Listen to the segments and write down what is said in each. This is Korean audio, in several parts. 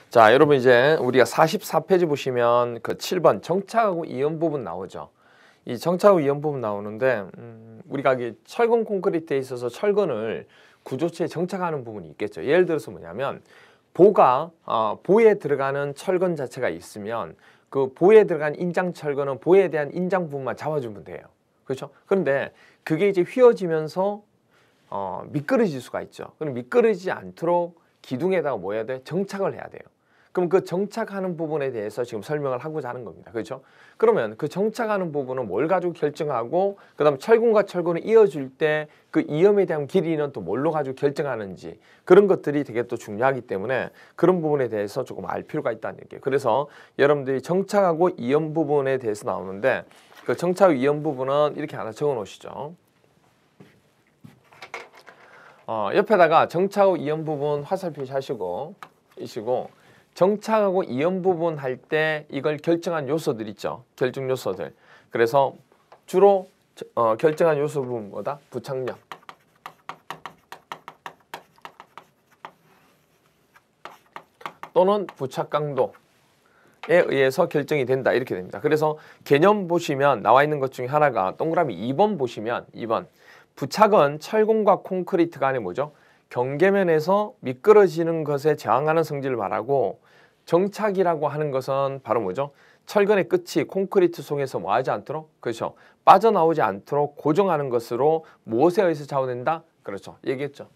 자, 여러분 이제 우리가 44페이지 보시면 그 7번 정착하고 이연 부분 나오죠. 이 정착하고 이연 부분 나오는데 우리가 이 철근 콘크리트에 있어서 철근을 구조체에 정착하는 부분이 있겠죠. 예를 들어서 뭐냐면 보에 들어가는 철근 자체가 있으면 그 보에 들어간 인장 철근은 보에 대한 인장 부분만 잡아주면 돼요. 그렇죠? 그런데 그게 이제 휘어지면서 미끄러질 수가 있죠. 그럼 미끄러지지 않도록 기둥에다가 뭐 해야 돼? 정착을 해야 돼요. 그럼 그 정착하는 부분에 대해서 지금 설명을 하고자 하는 겁니다. 그렇죠? 그러면 그 정착하는 부분은 뭘 가지고 결정하고 그다음 철근과 철근을 이어줄 때 그 이염에 대한 길이는 또 뭘로 가지고 결정하는지 그런 것들이 되게 또 중요하기 때문에 그런 부분에 대해서 조금 알 필요가 있다는 얘기예요. 그래서 여러분들이 정착하고 이염 부분에 대해서 나오는데 그 정착하고 이염 부분은 이렇게 하나 적어 놓으시죠. 옆에다가 정착하고 이염 부분 화살표시 하시고 정착하고 이연 부분 할 때 이걸 결정한 요소들 있죠. 결정 요소들. 그래서 주로 결정한 요소 부분 뭐다? 부착력. 또는 부착 강도에 의해서 결정이 된다. 이렇게 됩니다. 그래서 개념 보시면 나와 있는 것 중에 하나가 동그라미 2번 보시면 2번. 부착은 철근과 콘크리트 간의 뭐죠? 경계면에서 미끄러지는 것에 저항하는 성질을 말하고 정착이라고 하는 것은 바로 뭐죠? 철근의 끝이 콘크리트 속에서 뭐 하지 않도록 그렇죠. 빠져나오지 않도록 고정하는 것으로 무엇에 의해서 좌우된다? 그렇죠. 얘기했죠.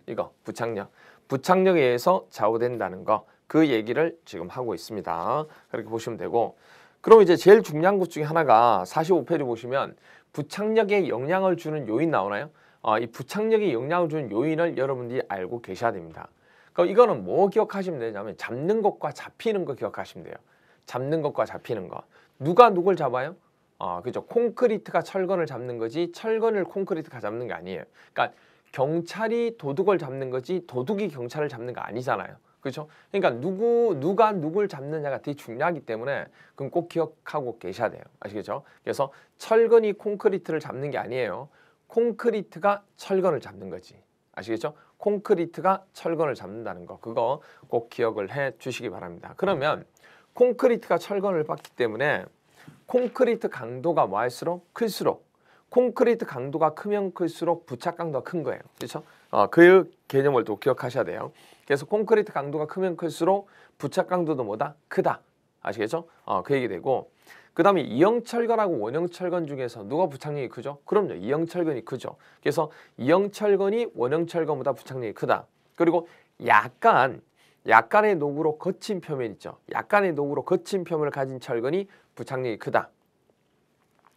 이거 부착력. 부착력에 의해서 좌우된다는 거. 그 얘기를 지금 하고 있습니다. 그렇게 보시면 되고 그럼 이제 제일 중요한 것 중에 하나가 45페이지 보시면 부착력에 영향을 주는 요인 나오나요? 이 부착력에 영향을 주는 요인을 여러분들이 알고 계셔야 됩니다. 그럼 이거는 뭐 기억하시면 되냐면 잡는 것과 잡히는 거 기억하시면 돼요. 잡는 것과 잡히는 거. 누가 누굴 잡아요? 그죠. 콘크리트가 철근을 잡는 거지 철근을 콘크리트가 잡는 게 아니에요. 그러니까 경찰이 도둑을 잡는 거지 도둑이 경찰을 잡는 거 아니잖아요. 그렇죠? 그러니까 누가 누굴 잡느냐가 되게 중요하기 때문에 그건 꼭 기억하고 계셔야 돼요. 아시겠죠? 그래서 철근이 콘크리트를 잡는 게 아니에요. 콘크리트가 철근을 잡는 거지. 아시겠죠? 콘크리트가 철근을 잡는다는 거. 그거 꼭 기억을 해 주시기 바랍니다. 그러면 콘크리트가 철근을 받기 때문에 콘크리트 강도가 뭐 할수록 클수록 콘크리트 강도가 크면 클수록 부착 강도가 큰 거예요. 그렇죠? 그 개념을 또 기억하셔야 돼요. 그래서 콘크리트 강도가 크면 클수록 부착 강도도 뭐다? 크다. 아시겠죠? 그 얘기 되고 그 다음에 이형철근하고 원형철근 중에서 누가 부착력이 크죠? 그럼요. 이형철근이 크죠. 그래서 이형철근이 원형철근보다 부착력이 크다. 그리고 약간의 녹으로 거친 표면 있죠. 약간의 녹으로 거친 표면을 가진 철근이 부착력이 크다.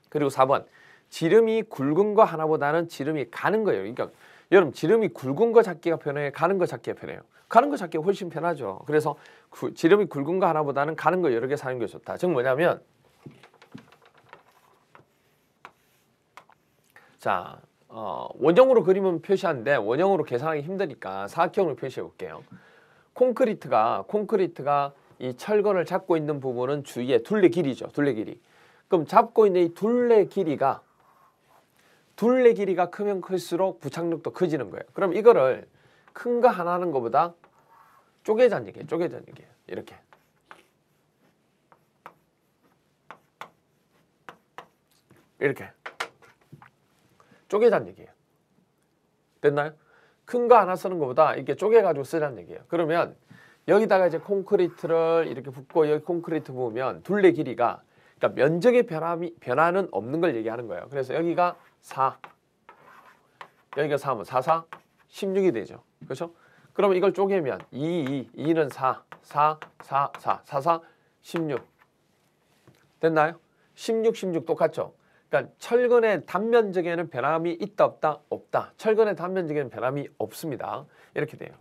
그리고 4번. 지름이 굵은 거 하나보다는 지름이 가는 거예요. 그러니까 여러분 지름이 굵은 거 잡기가 편해요? 가는 거 잡기가 편해요? 가는 거 잡기가 훨씬 편하죠. 그래서 지름이 굵은 거 하나보다는 가는 거 여러 개 사는 게 좋다. 즉 뭐냐면 자 원형으로 그림은 표시하는데 원형으로 계산하기 힘드니까 사각형으로 표시해 볼게요. 콘크리트가 이 철근을 잡고 있는 부분은 주위에 둘레 길이죠. 둘레 길이. 그럼 잡고 있는 이 둘레 길이가 크면 클수록 부착력도 커지는 거예요. 그럼 이거를 큰 거 하나 하는 것보다 쪼개자는 얘기예요. 쪼개자는 얘기예요. 이렇게. 이렇게. 쪼개자는 얘기예요. 됐나요? 큰 거 하나 쓰는 것보다 이렇게 쪼개가지고 쓰자는 얘기예요. 그러면 여기다가 이제 콘크리트를 이렇게 붓고 여기 콘크리트 부으면 둘레 길이가 그러니까 면적의 변화는 없는 걸 얘기하는 거예요. 그래서 여기가 4, 여기가 4면 4, 4, 16이 되죠. 그렇죠? 그러면 이걸 쪼개면 2는 4, 4, 4, 4, 4, 4, 16 됐나요? 16, 16 똑같죠? 그러니까 철근의 단면적에는 변함이 있다 없다? 없다. 철근의 단면적에는 변함이 없습니다. 이렇게 돼요.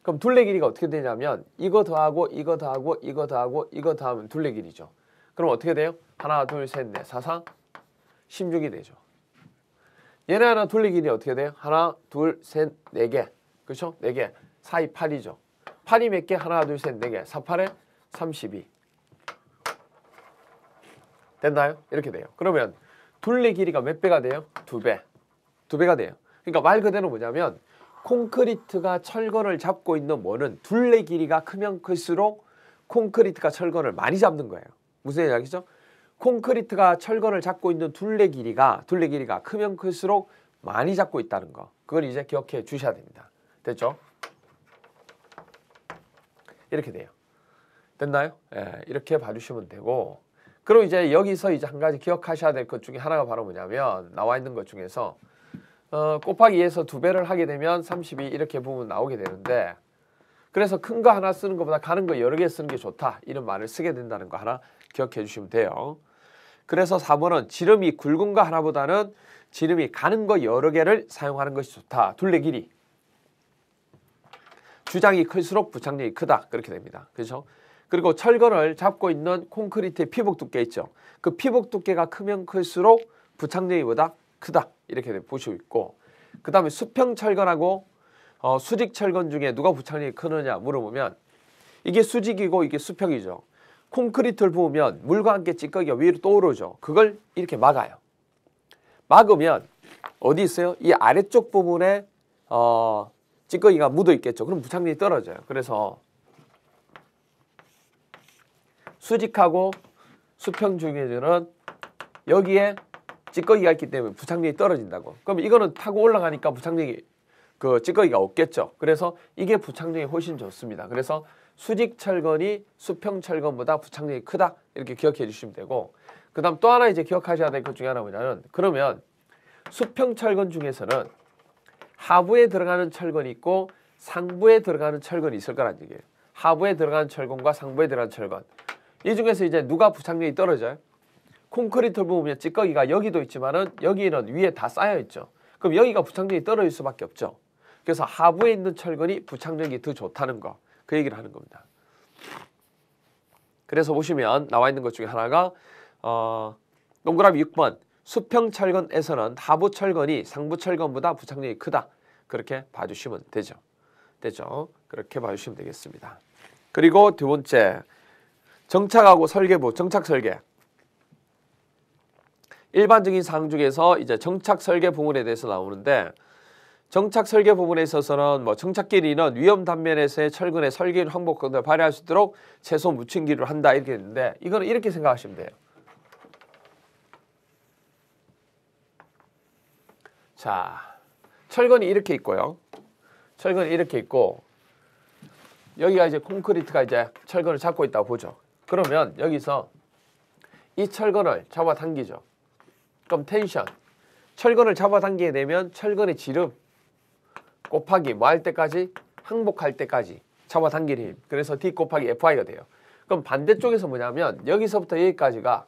그럼 둘레 길이가 어떻게 되냐면 이거 더하고 이거 더하고 이거 더하고 이거 더하면 둘레 길이죠. 그럼 어떻게 돼요? 하나, 둘, 셋, 넷, 4, 4, 16이 되죠. 얘네 하나 둘레 길이 어떻게 돼요? 하나, 둘, 셋, 4개. 그렇죠? 4개. 4, 2, 8이죠. 8이 몇 개? 하나, 둘, 셋, 4개. 4, 8에 32. 됐나요? 이렇게 돼요. 그러면 둘레 길이가 몇 배가 돼요? 2배. 2배가 돼요. 그러니까 말 그대로 뭐냐면 콘크리트가 철근을 잡고 있는 뭐는 둘레 길이가 크면 클수록 콘크리트가 철근을 많이 잡는 거예요. 무슨 얘기죠? 콘크리트가 철근을 잡고 있는 둘레 길이가 크면 클수록 많이 잡고 있다는 거. 그걸 이제 기억해 주셔야 됩니다. 됐죠? 이렇게 돼요. 됐나요? 예, 이렇게 봐주시면 되고, 그리고 이제 여기서 이제 한 가지 기억하셔야 될 것 중에 하나가 바로 뭐냐면, 나와 있는 것 중에서 곱하기 2에서 2배를 하게 되면 32 이렇게 보면 나오게 되는데, 그래서 큰 거 하나 쓰는 것보다 가는 거 여러 개 쓰는 게 좋다, 이런 말을 쓰게 된다는 거 하나 기억해 주시면 돼요. 그래서 4번은 지름이 굵은 거 하나보다는 지름이 가는 거 여러 개를 사용하는 것이 좋다. 둘레 길이. 주장이 클수록 부착력이 크다. 그렇게 됩니다. 그렇죠? 그리고 철근을 잡고 있는 콘크리트의 피복 두께 있죠. 그 피복 두께가 크면 클수록 부착력이 보다 크다. 이렇게 보시고 있고, 그 다음에 수평 철근하고 수직 철근 중에 누가 부착력이 크느냐 물어보면 이게 수직이고 이게 수평이죠. 콘크리트를 부으면 물과 함께 찌꺼기가 위로 떠오르죠. 그걸 이렇게 막아요. 막으면 어디 있어요? 이 아래쪽 부분에 찌꺼기가 묻어 있겠죠. 그럼 부착력이 떨어져요. 그래서 수직하고 수평 중에는 여기에 찌꺼기가 있기 때문에 부착력이 떨어진다고. 그럼 이거는 타고 올라가니까 부착력이 찌꺼기가 없겠죠. 그래서 이게 부착력이 훨씬 좋습니다. 그래서 수직 철근이 수평 철근보다 부착력이 크다. 이렇게 기억해 주시면 되고, 그 다음 또 하나 이제 기억하셔야 될 것 중에 하나 뭐냐면, 그러면 수평 철근 중에서는 하부에 들어가는 철근이 있고 상부에 들어가는 철근이 있을 거란 얘기예요. 하부에 들어가는 철근과 상부에 들어가는 철근. 이 중에서 이제 누가 부착력이 떨어져요? 콘크리트를 보면 찌꺼기가 여기도 있지만은 여기는 위에 다 쌓여 있죠. 그럼 여기가 부착력이 떨어질 수밖에 없죠. 그래서 하부에 있는 철근이 부착력이 더 좋다는 거, 그 얘기를 하는 겁니다. 그래서 보시면 나와 있는 것 중에 하나가 동그라미 6번 수평 철근에서는 하부 철근이 상부 철근보다 부착력이 크다. 그렇게 봐주시면 되죠. 됐죠? 그렇게 봐주시면 되겠습니다. 그리고 두 번째, 정착하고 설계부, 정착 설계. 일반적인 사항 중에서 이제 정착 설계 부분에 대해서 나오는데, 정착 설계 부분에 있어서는 뭐 정착 길이는 위험 단면에서의 철근의 설계인 항복성을 발휘할 수 있도록 최소 묻힌 길이로 한다, 이렇게 했는데, 이거는 이렇게 생각하시면 돼요. 자, 철근이 이렇게 있고요. 철근이 이렇게 있고, 여기가 이제 콘크리트가 이제 철근을 잡고 있다고 보죠. 그러면 여기서 이 철근을 잡아당기죠. 그럼 텐션, 철근을 잡아당기게 되면 철근의 지름 곱하기 뭐 할 때까지? 항복할 때까지 잡아당기는 힘. 그래서 D 곱하기 FI가 돼요. 그럼 반대쪽에서 뭐냐면 여기서부터 여기까지가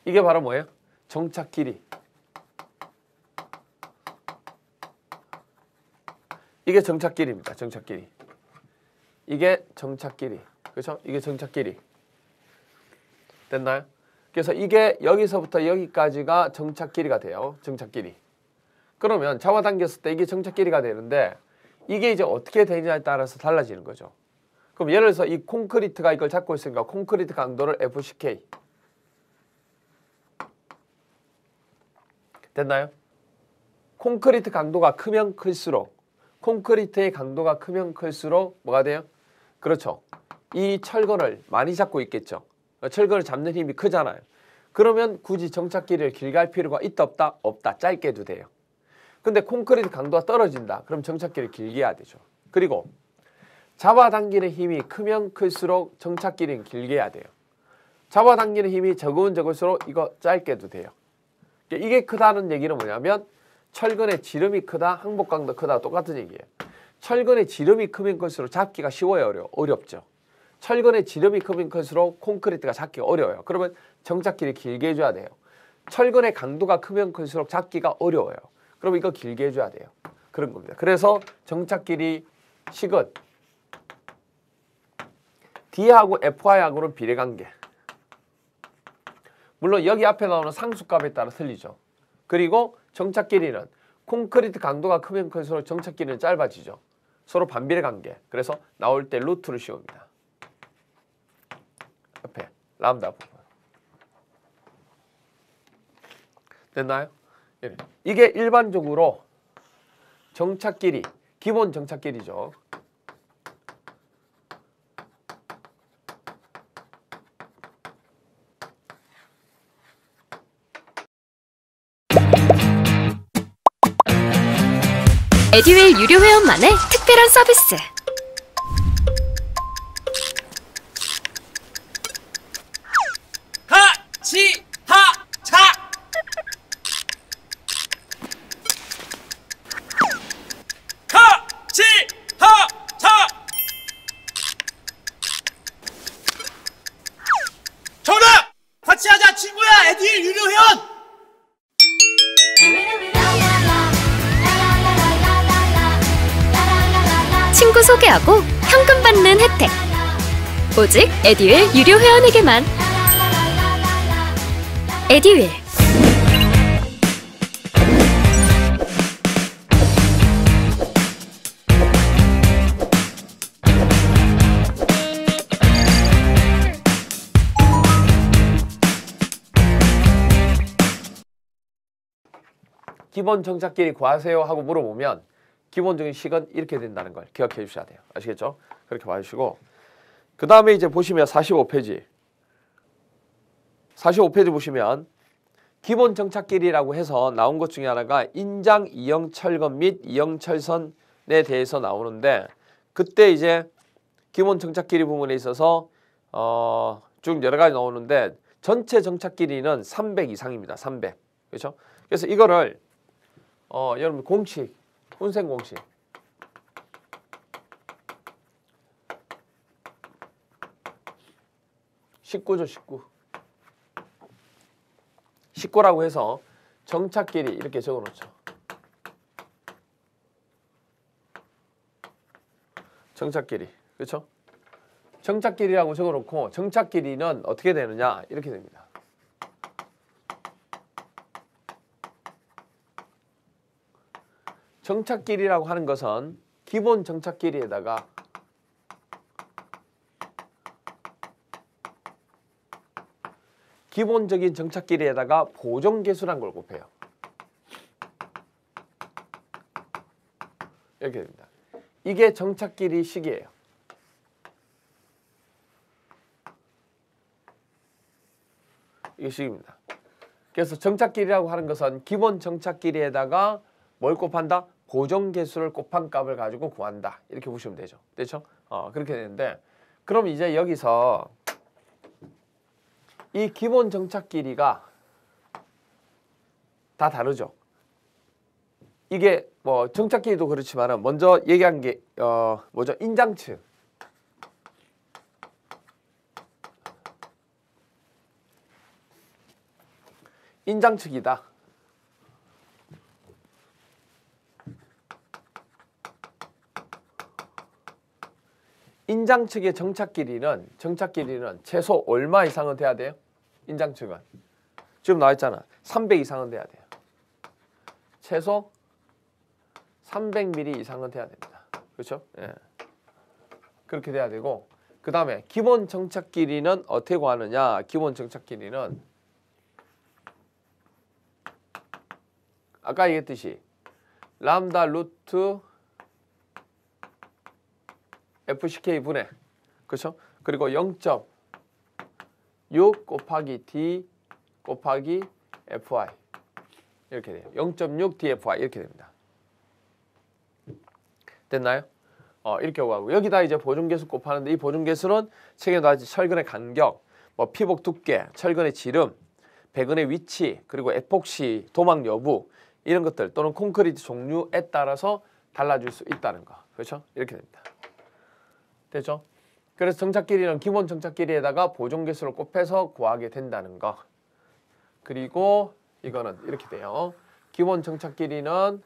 이게 바로 뭐예요? 정착 길이. 이게 정착 길이입니다. 정착 길이. 이게 정착 길이. 그렇죠? 이게 정착 길이. 됐나요? 그래서 이게 여기서부터 여기까지가 정착 길이가 돼요. 정착 길이. 그러면 잡아당겼을 때 이게 정착 길이가 되는데, 이게 이제 어떻게 되느냐에 따라서 달라지는 거죠. 그럼 예를 들어서 이 콘크리트가 이걸 잡고 있으니까 콘크리트 강도를 FCK. 됐나요? 콘크리트 강도가 크면 클수록, 콘크리트의 강도가 크면 클수록 뭐가 돼요? 그렇죠. 이 철근을 많이 잡고 있겠죠. 철근을 잡는 힘이 크잖아요. 그러면 굳이 정착 길이를 길게 할 필요가 있다 없다? 없다. 짧게 해도 돼요. 근데 콘크리트 강도가 떨어진다. 그럼 정착 길이를 길게 해야 되죠. 그리고 잡아당기는 힘이 크면 클수록 정착 길이는 길게 해야 돼요. 잡아당기는 힘이 적으면 적을수록 이거 짧게 해도 돼요. 이게 크다는 얘기는 뭐냐면 철근의 지름이 크다, 항복 강도 크다, 똑같은 얘기예요. 철근의 지름이 크면 클수록 잡기가 쉬워요, 어렵죠. 철근의 지름이 크면 클수록 콘크리트가 잡기가 어려워요. 그러면 정착 길이 길게 해줘야 돼요. 철근의 강도가 크면 클수록 잡기가 어려워요. 그럼 이거 길게 해줘야 돼요. 그런 겁니다. 그래서 정착 길이 식은 D하고 FI하고는 비례관계. 물론 여기 앞에 나오는 상수값에 따라 틀리죠. 그리고 정착 길이는 콘크리트 강도가 크면 클수록 정착 길이는 짧아지죠. 서로 반비례 관계. 그래서 나올 때 루트를 씌웁니다. 옆에 람다 부분. 됐나요? 예. 이게 일반적으로 정착 길이, 기본 정착 길이죠. 에듀윌 유료 회원만의 특별한 서비스. 하치하차 하치하차 정답! 같이 하자 친구야 에듀윌 유료 회원! 친구 소개하고 현금 받는 혜택. 오직 에듀윌 유료 회원에게만. 에듀윌. 기본 정착 길이 구하세요 하고 물어보면 기본적인 식은 이렇게 된다는 걸 기억해 주셔야 돼요. 아시겠죠? 그렇게 봐주시고 그 다음에 이제 보시면 45페이지 45페이지 보시면 기본 정착 길이라고 해서 나온 것 중에 하나가 인장 이형 철건 및 이형 철선에 대해서 나오는데 그때 이제 기본 정착 길이 부분에 있어서 쭉 여러 가지 나오는데 전체 정착 길이는 300 이상입니다. 300. 그렇죠? 그래서 이거를 여러분 공식 혼생 공식 19죠. 19라고 해서 정착 길이 이렇게 적어놓죠. 정착 길이. 그렇죠? 정착 길이라고 적어놓고 정착 길이는 어떻게 되느냐 이렇게 됩니다. 정착 길이라고 하는 것은 기본 정착 길이에다가 기본적인 정착 길이에다가 보정 계수란 걸 곱해요. 이렇게 됩니다. 이게 정착 길이 식이에요. 이게 식입니다. 그래서 정착 길이라고 하는 것은 기본 정착 길이에다가 뭘 곱한다? 보정 계수를 곱한 값을 가지고 구한다. 이렇게 보시면 되죠. 됐죠? 그렇게 되는데 그럼 이제 여기서 이 기본 정착 길이가 다 다르죠. 이게 뭐 정착 길이도 그렇지만은 먼저 얘기한 게 뭐죠? 인장측. 인장측이다. 인장 측의 정착 길이는 최소 얼마 이상은 돼야 돼요? 인장 측은 지금 나와 있잖아. 300 이상은 돼야 돼요. 최소 300mm 이상은 돼야 됩니다. 그렇죠? 예. 그렇게 돼야 되고 그 다음에 기본 정착 길이는 어떻게 구하느냐? 기본 정착 길이는 아까 얘기했듯이 람다 루트 FCK 분의 그렇죠? 그리고 0.6 곱하기 D 곱하기 FI 이렇게 돼요. 0.6 DFI 이렇게 됩니다. 됐나요? 이렇게 구하고 여기다 이제 보존계수 곱하는데 이 보존계수는 책에 나왔지 철근의 간격, 뭐 피복 두께, 철근의 지름, 배근의 위치, 그리고 에폭시 도막 여부 이런 것들 또는 콘크리트 종류에 따라서 달라질 수 있다는 거. 그렇죠? 이렇게 됩니다. 됐죠? 그래서 정착 길이는 기본 정착 길이에다가 보존 개수를 곱해서 구하게 된다는 거. 그리고 이거는 이렇게 돼요. 기본 정착 길이는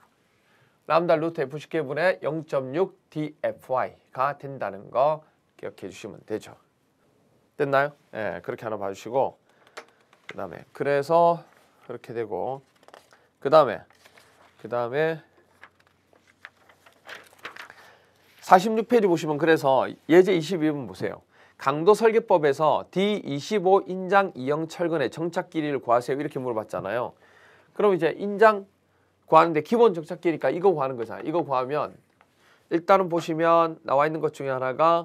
람다 루트 FCK분의 0.6 DFY가 된다는 거 기억해 주시면 되죠. 됐나요? 예, 그렇게 하나 봐주시고 그 다음에 그래서 그렇게 되고 그 다음에 46페이지 보시면 그래서 예제 22번 보세요. 강도 설계법에서 D25 인장 2형 철근의 정착 길이를 구하세요. 이렇게 물어봤잖아요. 그럼 이제 인장 구하는데 기본 정착끼리니까 이거 구하는 거잖아. 이거 구하면 일단은 보시면 나와 있는 것 중에 하나가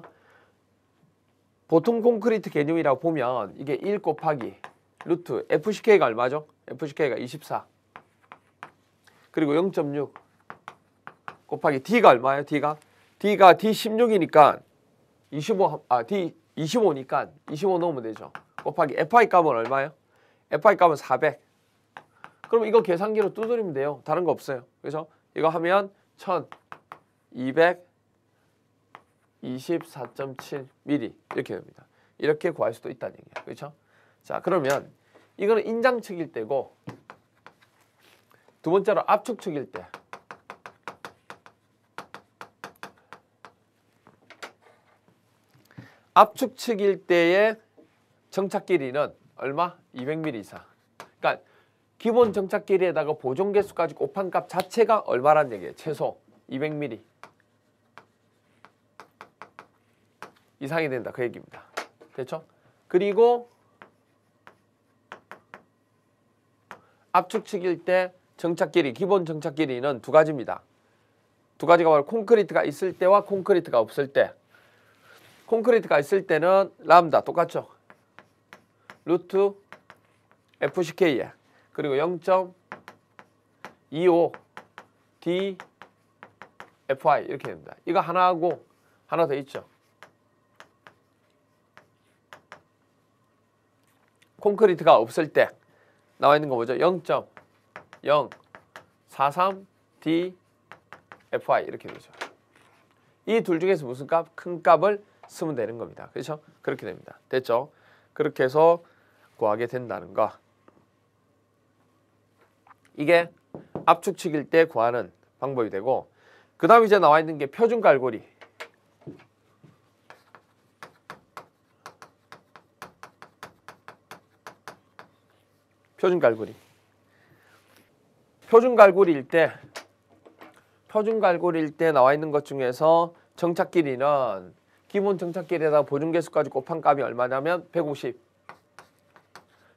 보통 콘크리트 개념이라고 보면 이게 1 곱하기 루트 FCK가 얼마죠? FCK가 24 그리고 0.6 곱하기 D가 얼마예요? D가 D16이니까 25니까 25 넣으면 되죠. 곱하기 FI 값은 얼마예요? FI 값은 400. 그럼 이거 계산기로 두드리면 돼요. 다른 거 없어요. 그래서 이거 하면 1224.7mm 이렇게 됩니다. 이렇게 구할 수도 있다는 얘기예요. 그렇죠? 자, 그러면 이거는 인장측일 때고 두 번째로 압축측일 때 압축측일 때의 정착 길이는 얼마? 200mm 이상. 그러니까 기본 정착 길이에다가 보존 개수까지 곱한 값 자체가 얼마란 얘기예요? 최소 200mm 이상이 된다. 그 얘기입니다. 됐죠? 그리고 압축측일 때 정착 길이, 기본 정착 길이는 두 가지입니다. 두 가지가 바로 콘크리트가 있을 때와 콘크리트가 없을 때. 콘크리트가 있을 때는 람다 똑같죠? 루트 FCK에 그리고 0.25 D FI 이렇게 됩니다. 이거 하나하고 하나 더 있죠. 콘크리트가 없을 때 나와 있는 거 뭐죠? 0.043 D FI 이렇게 되죠. 이 둘 중에서 무슨 값? 큰 값을 쓰면 되는 겁니다. 그렇죠? 그렇게 됩니다. 됐죠? 그렇게 해서 구하게 된다는 거. 이게 압축측일 때 구하는 방법이 되고 그 다음 이제 나와 있는 게 표준 갈고리. 표준 갈고리. 표준 갈고리일 때 나와 있는 것 중에서 정착 길이는 기본 정착 길이에다가 보존 개수까지 곱한 값이 얼마냐면 150.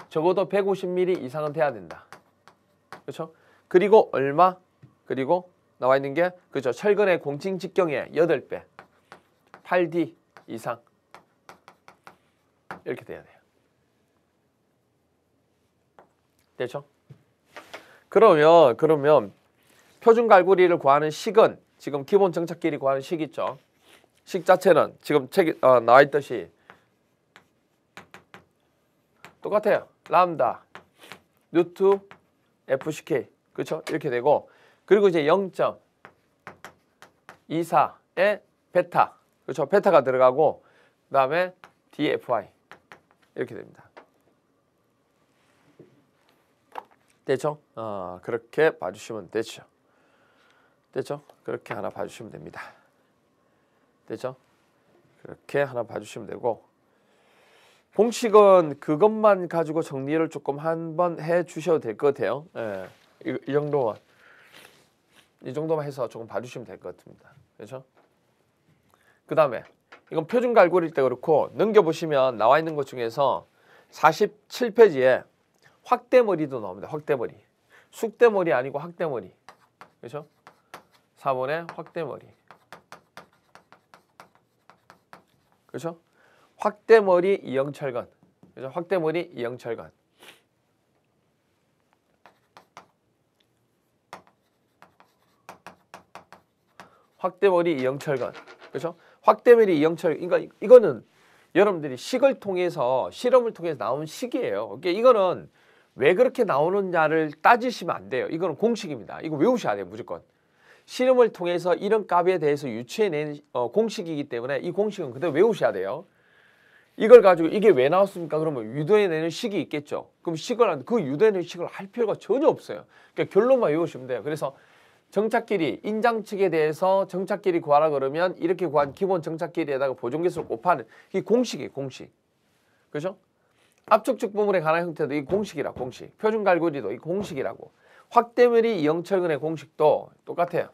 적어도 150mm 이상은 돼야 된다. 그렇죠? 그리고 얼마? 그리고 나와 있는 게 그죠? 철근의 공칭 직경의 8배. 8D 이상. 이렇게 돼야 돼요. 됐죠? 그러면 표준 갈고리를 구하는 식은 지금 기본 정착 길이 구하는 식 있죠? 식 자체는 지금 책에 나와 있듯이 똑같아요. 람다 루트 FCK 그렇죠? 이렇게 되고 그리고 이제 0.24에 베타 그렇죠? 베타가 들어가고 그다음에 DFI 이렇게 됩니다. 됐죠? 그렇게 봐주시면 되죠. 됐죠? 그렇게 하나 봐주시면 됩니다. 됐죠? 그렇게 하나 봐주시면 되고 공식은 그것만 가지고 정리를 조금 한번 해주셔도 될 것 같아요. 예, 이 정도만 해서 조금 봐주시면 될 것 같습니다. 그렇죠? 그 다음에 이건 표준 갈고리일 때 그렇고 넘겨보시면 나와 있는 것 중에서 47페이지에 확대머리도 나옵니다. 확대머리. 숙대머리 아니고 확대머리. 그렇죠? 4번에 확대머리. 그렇죠? 확대머리 이형철근. 그렇죠? 확대머리 이형철근. 확대머리 이형철근. 그렇죠? 확대머리 이형철. 그러니까 이거는 여러분들이 식을 통해서 실험을 통해서 나온 식이에요. 그러니까 이거는 왜 그렇게 나오느냐를 따지시면 안 돼요. 이거는 공식입니다. 이거 외우셔야 돼요. 무조건. 실험을 통해서 이런 값에 대해서 유추해낸 공식이기 때문에 이 공식은 그대로 외우셔야 돼요. 이걸 가지고 이게 왜 나왔습니까? 그러면 유도해내는 식이 있겠죠. 그럼 그 유도해내는 식을 할 필요가 전혀 없어요. 그러니까 결론만 외우시면 돼요. 그래서 정착끼리 인장측에 대해서 정착끼리 구하라 그러면 이렇게 구한 기본 정착끼리에다가 보존개수를 곱하는 이 공식이에요. 공식. 그렇죠? 압축측 부분에 관한 형태도 이 공식이라 공식. 표준 갈고리도 이 공식이라고. 확대머리 이형철근의 공식도 똑같아요.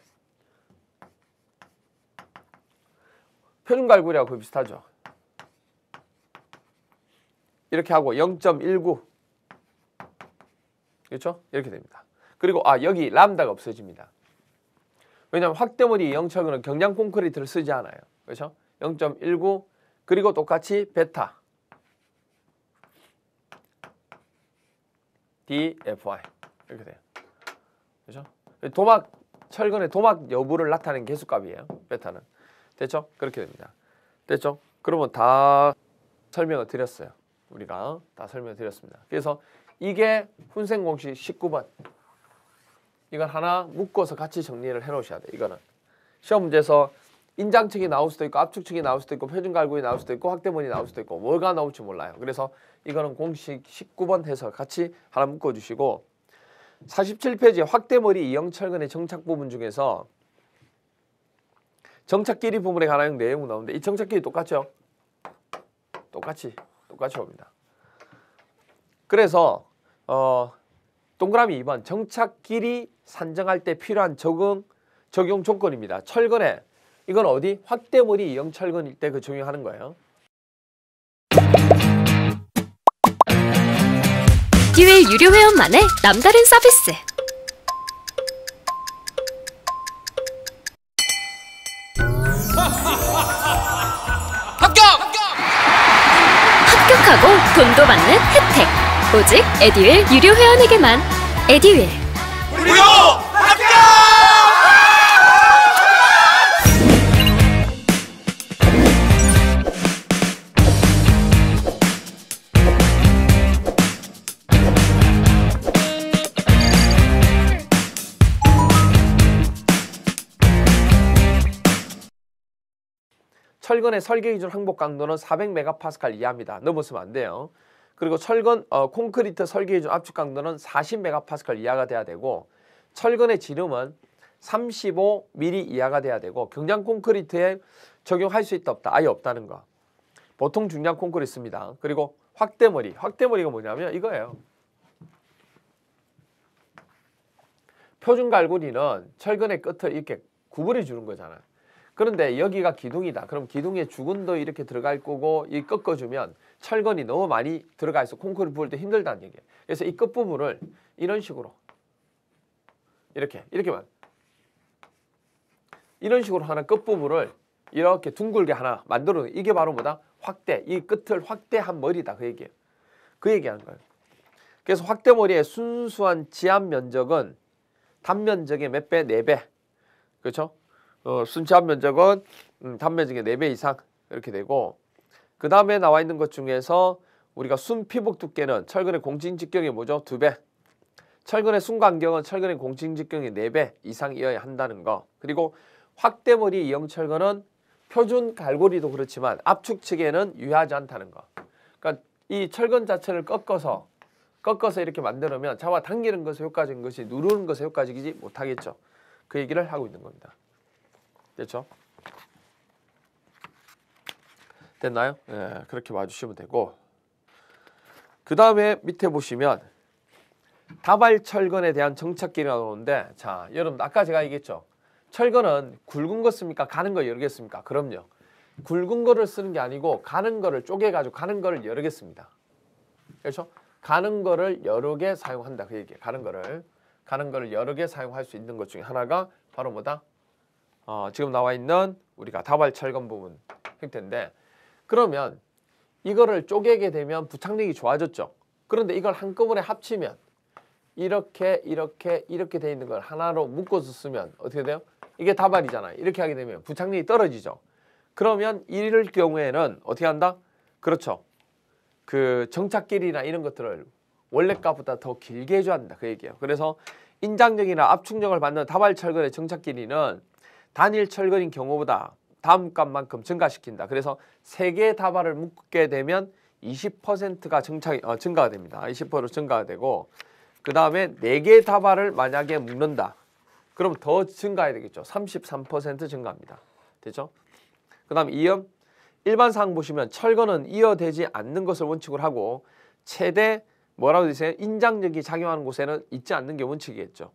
표준 갈고리하고 거의 비슷하죠. 이렇게 하고 0.19 그렇죠? 이렇게 됩니다. 그리고 여기 람다가 없어집니다. 왜냐하면 확대머리 이형 철근은 경량 콘크리트를 쓰지 않아요. 그렇죠? 0.19 그리고 똑같이 베타 DFY 이렇게 돼요. 그렇죠? 도막 철근의 도막 여부를 나타내는 계수값이에요. 베타는. 됐죠? 그렇게 됩니다. 됐죠? 그러면 다 설명을 드렸어요. 우리가 다 설명을 드렸습니다. 그래서 이게 훈생 공식 19번. 이건 하나 묶어서 같이 정리를 해 놓으셔야 돼요. 이거는 시험 문제에서 인장측이 나올 수도 있고 압축측이 나올 수도 있고 표준 갈고리 나올 수도 있고 확대문이 나올 수도 있고 뭐가 나올지 몰라요. 그래서 이거는 공식 19번 해서 같이 하나 묶어 주시고 47페이지 확대머리 이형철근의 정착 부분 중에서 정착 길이 부분에 관한 내용 나오는데 이 정착 길이 똑같죠? 똑같이 옵니다. 그래서 동그라미 2번 정착 길이 산정할 때 필요한 적용 조건입니다. 철근에 이건 어디? 확대머리 이형철근일 때 그 적용하는 거예요. 에듀윌 유료 회원만의 남다른 서비스. 합격하고 돈도 받는 혜택. 오직 에듀윌 유료 회원에게만. 에듀윌. 무료 합격! 철근의 설계 기준 항복 강도는 400MPa 이하입니다. 넘었으면 안 돼요. 그리고 철근 콘크리트 설계 기준 압축 강도는 40MPa 이하가 돼야 되고 철근의 지름은 35mm 이하가 돼야 되고 경량 콘크리트에 적용할 수 있다 없다 아예 없다는 거. 보통 중량 콘크리트 씁니다. 그리고 확대머리가 뭐냐면 이거예요. 표준 갈고리는 철근의 끝을 이렇게 구부려 주는 거잖아요. 그런데 여기가 기둥이다. 그럼 기둥에 주근도 이렇게 들어갈 거고 이 꺾어주면 철근이 너무 많이 들어가 있어 콘크리트 부을 때 힘들다는 얘기예요. 그래서 이 끝부분을 이런 식으로 이렇게만 이런 식으로 하나 끝부분을 이렇게 둥글게 하나 만들어 이게 바로 뭐다? 확대. 이 끝을 확대한 머리다. 그 얘기예요. 그 얘기하는 거예요. 그래서 확대머리의 순수한 지압 면적은 단면적의 몇 배? 4배. 그렇죠? 순지압 면적은 단면적의 4배 이상 이렇게 되고 그 다음에 나와 있는 것 중에서 우리가 순 피복 두께는 철근의 공칭 직경이 뭐죠? 2배. 철근의 순 간격은 철근의 공칭 직경이 4배 이상이어야 한다는 거. 그리고 확대머리 이형 철근은 표준 갈고리도 그렇지만 압축 측에는 유효하지 않다는 거. 그러니까 이 철근 자체를 꺾어서 이렇게 만들면 잡아당기는 것에 효과적인 것이 누르는 것에 효과적이지 못하겠죠. 그 얘기를 하고 있는 겁니다. 됐죠? 됐나요? 예, 그렇게 봐주시면 되고 그 다음에 밑에 보시면 다발철근에 대한 정착길이 나오는데 자 여러분 아까 제가 얘기했죠. 철근은 굵은 거 씁니까? 가는 거 여러 개 씁니까? 그럼요. 굵은 거를 쓰는 게 아니고 가는 거를 쪼개가지고 가는 거를 여러 개 씁니다. 그렇죠? 가는 거를 여러 개 사용한다 그 얘기예요. 가는 거를 여러 개 사용할 수 있는 것 중에 하나가 바로 뭐다? 지금 나와 있는 우리가 다발철근 부분 형태인데 그러면 이거를 쪼개게 되면 부착력이 좋아졌죠. 그런데 이걸 한꺼번에 합치면 이렇게 돼 있는 걸 하나로 묶어서 쓰면 어떻게 돼요? 이게 다발이잖아요. 이렇게 하게 되면 부착력이 떨어지죠. 그러면 이럴 경우에는 어떻게 한다? 그렇죠. 그 정착길이나 이런 것들을 원래 값보다 더 길게 해줘야 한다 그 얘기예요. 그래서 인장력이나 압축력을 받는 다발철근의 정착 길이는 단일 철근인 경우보다 다음 값만큼 증가시킨다. 그래서 3개의 다발을 묶게 되면 20%가 증가가 됩니다. 20% 증가가 되고 그 다음에 4개의 다발을 만약에 묶는다. 그럼 더 증가해야 되겠죠. 33% 증가합니다. 됐죠? 그 다음 이음 일반 사항 보시면 철근은 이어되지 않는 것을 원칙으로 하고 최대 뭐라고 되어 있어요? 인장력이 작용하는 곳에는 있지 않는 게 원칙이겠죠.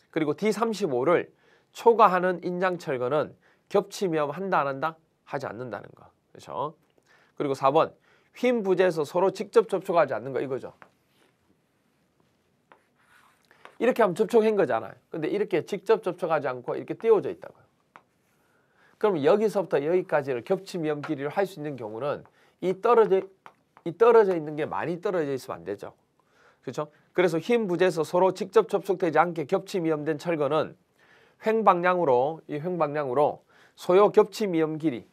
그리고 D35를 초과하는 인장철근은 겹치며 한다 안 한다? 하지 않는다는 거. 그렇죠? 그리고 4번 휨 부재에서 서로 직접 접촉하지 않는 거 이거죠. 이렇게 하면 접촉한 거잖아요. 근데 이렇게 직접 접촉하지 않고 이렇게 띄워져 있다고요. 그럼 여기서부터 여기까지를 겹침 위험 길이를 할 수 있는 경우는 이 떨어져 있는 게 많이 떨어져 있으면 안 되죠. 그렇죠? 그래서 흰 부재에서 서로 직접 접촉되지 않게 겹침 위험된 철거는 횡방향으로 소요 겹침 위험 길이,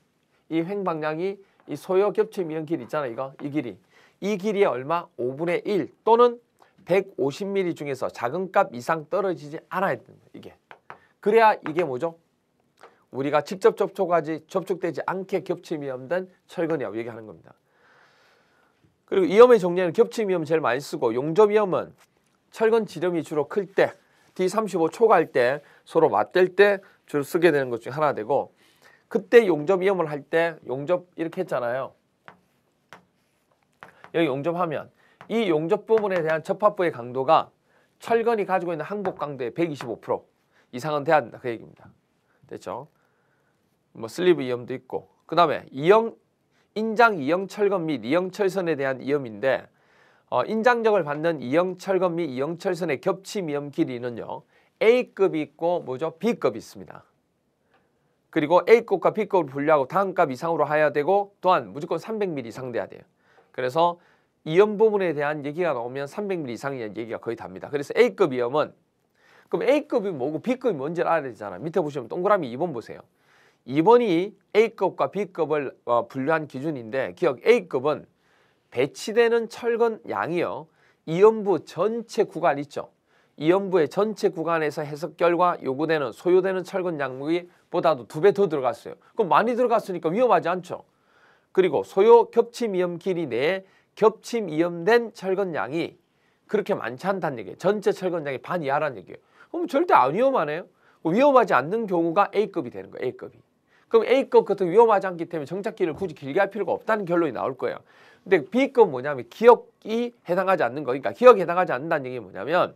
이 횡방향이 이 소요 겹침 위험 길이 있잖아요. 이거 이 길이, 이 길이의 얼마? 5분의 1 또는 150mm 중에서 작은 값 이상 떨어지지 않아야 됩니다. 이게 그래야 이게 뭐죠? 우리가 직접 접촉되지 않게 겹침 위험된 철근이라고 얘기하는 겁니다. 그리고 위험의 종류는 겹침 위험 제일 많이 쓰고, 용접 위험은 철근 지름이 주로 클 때, D35 초과할 때 서로 맞댈 때 주로 쓰게 되는 것 중에 하나 되고, 그때 용접 위험을 할 때 용접 이렇게 했잖아요. 여기 용접하면 이 용접 부분에 대한 접합부의 강도가 철근이 가지고 있는 항복 강도의 125% 이상은 돼야 된다, 그 얘기입니다. 됐죠? 뭐 슬리브 위험도 있고, 그 다음에 인장 이형 철근 및 이형 철선에 대한 위험인데, 인장적을 받는 이형 철근 및 이형 철선의 겹침 위험 길이는요, A급이 있고 뭐죠? B급이 있습니다. 그리고 A급과 B급을 분류하고 다음 값 이상으로 해야 되고, 또한 무조건 300mm 이상 돼야 돼요. 그래서 이형 부분에 대한 얘기가 나오면 300mm 이상의 얘기가 거의 답니다. 그래서 A급 위험은, 그럼 A급이 뭐고 B급이 뭔지를 알아야 되잖아요. 밑에 보시면 동그라미 2번 보세요. 2번이 A급과 B급을 분류한 기준인데, 기억 A급은 배치되는 철근 양이요, 이연부 전체 구간 있죠. 이연부의 전체 구간에서 해석결과 요구되는 소요되는 철근 양이 보다도 2배 더 들어갔어요. 그럼 많이 들어갔으니까 위험하지 않죠. 그리고 소요 겹침 위험 길이 내에 겹침 위험된 철근 양이 그렇게 많지 않다는 얘기예요. 전체 철근 양의 반 이하라는 얘기예요. 그럼 절대 안 위험하네요. 위험하지 않는 경우가 A급이 되는 거예요. A급이. 그럼 A급 같은 위험하지 않기 때문에 정착기를 굳이 길게 할 필요가 없다는 결론이 나올 거예요. 근데 B급은 뭐냐면 기억이 해당하지 않는 거. 그러니까 기억이 해당하지 않는다는 얘기는 뭐냐면,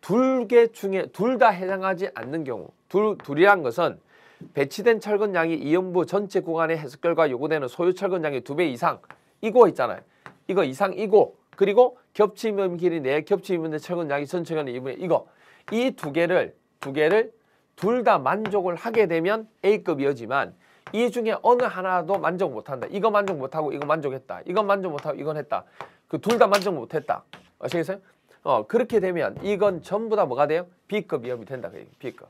둘 개 중에 둘 다 해당하지 않는 경우, 둘이란 것은 배치된 철근 양이 이연부 전체 구간의 해석결과 요구되는 소요 철근 양의 2배 이상, 이거 있잖아요. 이거 이상이고, 그리고 겹침 위험 길이 내에 겹침 위험된 철근 양이 전체 구간의 2분의 이거, 이 두 개를 둘 다 만족을 하게 되면 A급이었지만, 이 중에 어느 하나도 만족 못한다. 이거 만족 못하고 이거 만족했다. 이건 만족 못하고 이건 했다. 그 둘 다 만족 못했다. 아시겠어요? 그렇게 되면 이건 전부 다 뭐가 돼요? B급 위험이 된다. B급.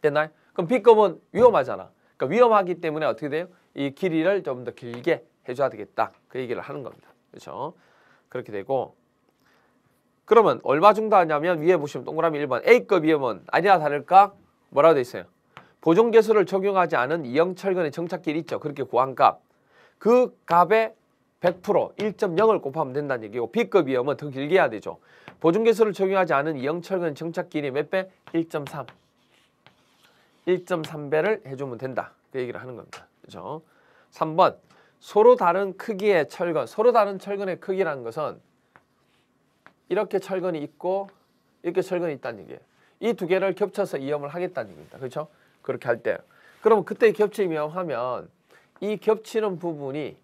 됐나요? 그럼 B급은 위험하잖아. 그러니까 위험하기 때문에 어떻게 돼요? 이 길이를 좀 더 길게 해줘야 되겠다. 그 얘기를 하는 겁니다. 그렇죠? 그렇게 되고, 그러면 얼마 정도 하냐면 위에 보시면 동그라미 1번 A급 위험은 아니나 다를까 뭐라고 돼 있어요? 보존계수를 적용하지 않은 이형 철근의 정착길이 있죠. 그렇게 구한 값. 그 값에 100% 1.0을 곱하면 된다는 얘기고, B급 위험은 더 길게 해야 되죠. 보존계수를 적용하지 않은 이형 철근 정착길이 몇 배? 1.3. 1.3배를 해주면 된다. 그 얘기를 하는 겁니다. 그렇죠? 3번 서로 다른 크기의 철근. 서로 다른 철근의 크기라는 것은 이렇게 철근이 있고 이렇게 철근이 있다는 얘기예요. 이 두 개를 겹쳐서 이염을 하겠다는 얘기입니다. 그렇죠? 그렇게 할 때. 그러면 그때 겹침 이염하면 이 겹치는 부분이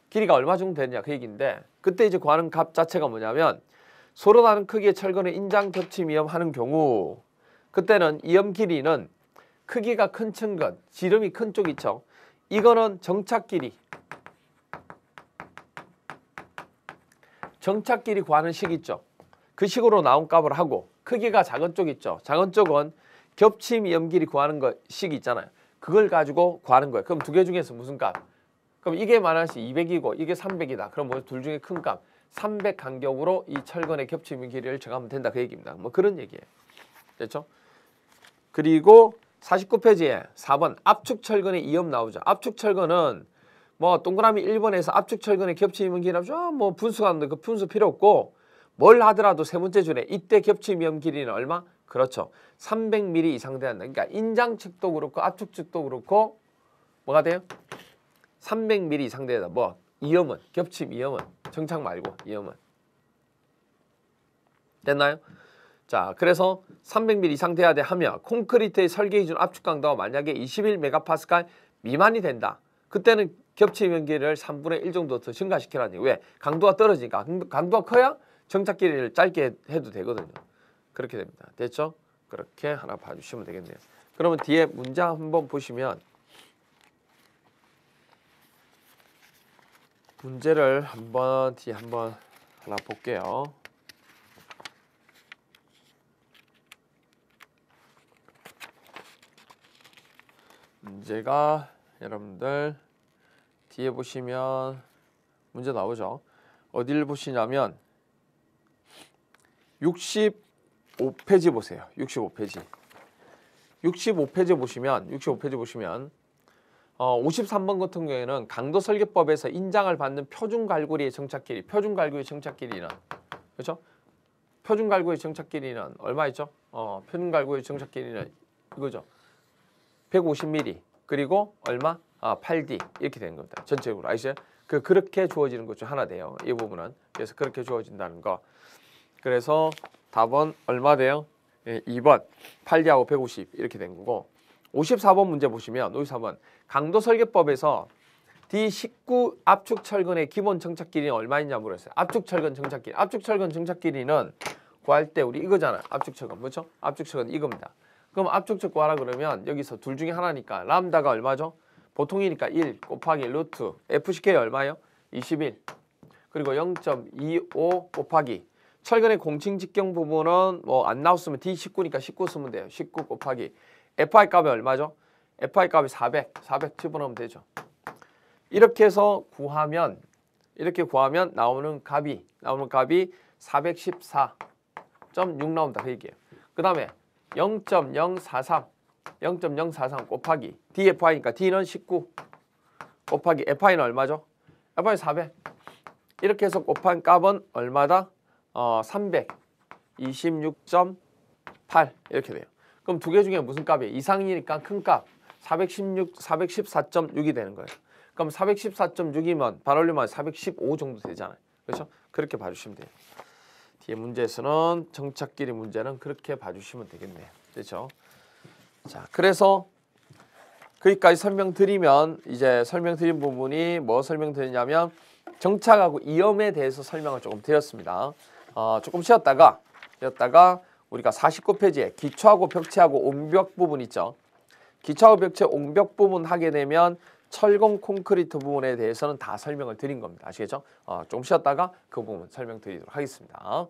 길이가 얼마 정도 되느냐 그 얘기인데, 그때 이제 구하는 값 자체가 뭐냐면, 서로 다른 크기의 철근을 인장 겹침 이염하는 경우, 그때는 이염 길이는 크기가 큰 철근, 지름이 큰 쪽 있죠. 이거는 정착 길이 구하는 식 있죠. 그 식으로 나온 값을 하고, 크기가 작은 쪽 있죠. 작은 쪽은 겹침 이염 길이 구하는 거 식 있잖아요. 그걸 가지고 구하는 거예요. 그럼 두 개 중에서 무슨 값? 그럼 이게 만약에 200이고 이게 300이다. 그럼 뭐 둘 중에 큰 값 300 간격으로 이 철근의 겹침 길이를 정하면 된다. 그 얘기입니다. 뭐 그런 얘기예요. 됐죠? 그리고 49페이지에 4번 압축 철근의 이염 나오죠. 압축 철근은 뭐 동그라미 1번에서 압축 철근의 겹침 길이 뭐 분수가 나오는데 그 분수 필요 없고, 뭘 하더라도 세 번째 줄에 이때 겹침 이염 길이는 얼마? 그렇죠. 300mm 이상 돼야 한다. 그러니까 인장 측도 그렇고 압축 측도 그렇고 뭐가 돼요? 300mm 이상 돼야 된다. 뭐 이염은, 겹침 이염은, 정착 말고 이염은. 됐나요? 자, 그래서 300mm 이상 돼야 돼 하며, 콘크리트의 설계 기준 압축 강도가 만약에 21MPa 미만이 된다. 그때는 겹침 연기를 3분의 1 정도 더 증가시키라는 얘기. 왜? 강도가 떨어지니까. 강도가 커야 정착 길이를 짧게 해도 되거든요. 그렇게 됩니다. 됐죠? 그렇게 하나 봐주시면 되겠네요. 그러면 뒤에 문제 한번 보시면 문제를 한번 뒤에 한번 하나 볼게요. 문제가 여러분들 뒤에 보시면 문제 나오죠. 어디를 보시냐면 65페이지 보세요. 65페이지. 65페이지 보시면 53번 같은 경우에는 강도 설계법에서 인장을 받는 표준 갈고리의 정착 길이, 표준 갈고리의 정착 길이는 그렇죠? 표준 갈고리의 정착 길이는 얼마 있죠? 표준 갈고리의 정착 길이는 이거죠. 150mm 그리고 얼마? 8D 이렇게 되는 겁니다. 전체적으로 아시죠? 그렇게 주어지는 것 중 하나 돼요. 이 부분은. 그래서 그렇게 주어진다는 거. 그래서 답은 얼마 돼요? 2번 8D하고 150 이렇게 된 거고 54번 문제 보시면 54번 강도 설계법에서 D19 압축 철근의 기본 정착 길이는 얼마있냐 물었어요. 압축 철근 정착 길이. 압축 철근 정착 길이는 구할 때 우리 이거잖아요. 압축 철근. 그렇죠? 압축 철근 이겁니다. 그럼 압축 철근 구하라 그러면 여기서 둘 중에 하나니까 람다가 얼마죠? 보통이니까 1 곱하기 루트 FCK 얼마예요? 21 그리고 0.25 곱하기 철근의 공칭 직경 부분은 뭐 안 나왔으면 D19니까 19 쓰면 돼요. 19 곱하기 FI 값이 얼마죠? FI 값이 400 집어넣으면 되죠. 이렇게 해서 구하면 나오는 값이 414.6 나온다 그 얘기예요. 그 다음에 0.043 곱하기 DFI니까 D는 19 곱하기 FI는 얼마죠? FI 400 이렇게 해서 곱한 값은 얼마다? 326.8 이렇게 돼요. 그럼 두 개 중에 무슨 값이에요? 이상이니까 큰 값 414.6이 되는 거예요. 그럼 414.6이면 반올림하면 415 정도 되잖아요. 그렇죠? 그렇게 봐주시면 돼요. 뒤에 문제에서는 정착 길이 문제는 그렇게 봐주시면 되겠네요. 그렇죠? 자, 그래서 거기까지 설명드리면 이제 설명드린 부분이 뭐 설명드리냐면 정착하고 이염에 대해서 설명을 조금 드렸습니다. 조금 쉬었다가 우리가 49페이지에 기초하고 벽체하고 옹벽 부분 있죠. 기초하고 벽체 옹벽 부분 하게 되면 철공 콘크리트 부분에 대해서는 다 설명을 드린 겁니다. 아시겠죠? 조금 쉬었다가 그 부분 설명드리도록 하겠습니다.